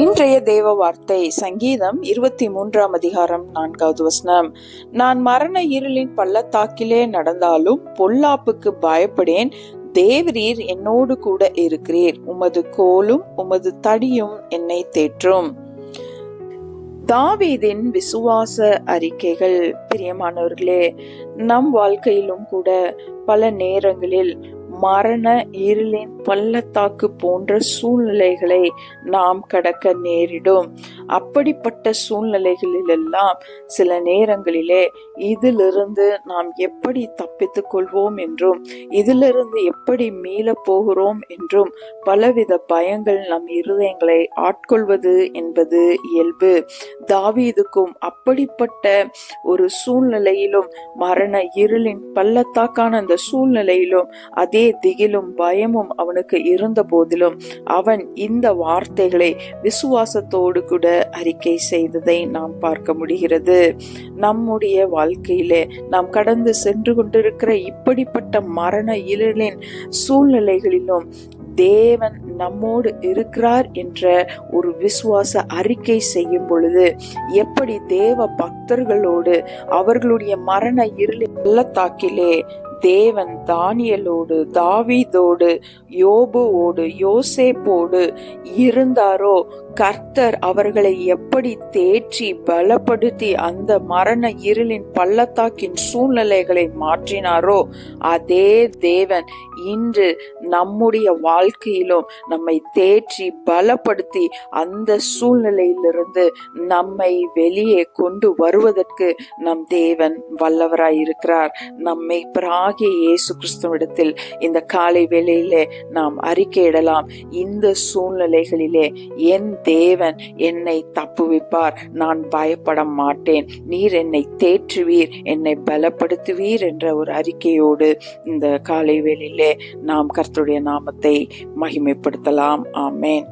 இன்றைய தேவ வார்த்தை சங்கீதம் 23 அதிகாரம் 4வது வசனம். நான் மரண இருளின் பள்ளத்தாக்கிலே நடந்தாலும் பொல்லாப்புக்கு பயப்படேன், தேவரீர் என்னோடு கூட இருக்கிறீர், உமது கோலும் உமது தடியும் என்னை தேற்றும். தாவீதின் விசுவாச அறிக்கைகள். பிரியமானவர்களே, நம் வாழ்க்கையிலும் கூட பல நேரங்களில் மரண இருளின் பள்ளத்தாக்கு போன்ற சூழ்நிலைகளை நாம் கடக்க நேரிடும். அப்படிப்பட்ட சூழ்நிலைகளிலெல்லாம் சில நேரங்களிலே இதிலிருந்து நாம் எப்படி தப்பித்துக் கொள்வோம் என்றும் இதிலிருந்து எப்படி மீள போகிறோம் என்றும் பலவித பயங்கள் நம் இருதயங்களை ஆட்கொள்வது என்பது இயல்பு. தாவீதுக்கும் அப்படிப்பட்ட ஒரு சூழ்நிலையிலும், மரண இருளின் பள்ளத்தாக்கான அந்த சூழ்நிலையிலும் அதே திகிலும் பயமும் அவனுக்கு இருந்த போதிலும் அவன் இந்த வார்த்தைகளை விசுவாசத்தோடு கூட அறிக்கை செய்ததை நாம் பார்க்க முடிகிறது. நம்முடைய வாழ்க்கையிலே நாம் கடந்து சென்று கொண்டிருக்கிற இப்படிப்பட்ட மரண இருளின் சூழ்நிலைகளிலும் தேவன் நம்மோடு இருக்கிறார் என்ற ஒரு விசுவாச அறிக்கை செய்யும் பொழுது எப்படி தேவ பக்தர்களோடு அவர்களுடைய மரண இருளின் பள்ளத்தாக்கிலே தேவன் தானியேலோடு, தாவீதோடு, யோபுவோடு, யோசேப்போடு இருந்தாரோ, கர்த்தர் அவர்களை எப்படி தேற்றி பலப்படுத்தி அந்த மரண இருளின் பள்ளத்தாக்கின் சூழ்நிலைகளை மாற்றினாரோ, அதே தேவன் இன்று நம்முடைய வாழ்க்கையிலும் நம்மை தேற்றி பலப்படுத்தி அந்த சூழ்நிலையிலிருந்து நம்மை வெளியே கொண்டு வருவதற்கு நம் தேவன் வல்லவராயிருக்கிறார். நம்மை இயேசு கிறிஸ்துவிடத்தில் இந்த காலை வேளையிலே நாம் அறிக்கையிடலாம். இந்த சூழ்நிலைகளிலே என் தேவன் என்னை தப்புவிப்பார், நான் பயப்பட மாட்டேன், நீர் என்னை தேற்றுவீர், என்னை பலப்படுத்துவீர் என்ற ஒரு அறிக்கையோடு இந்த காலை வேளையிலே நாம் கர்த்தருடைய நாமத்தை மகிமைப்படுத்தலாம். ஆமென்.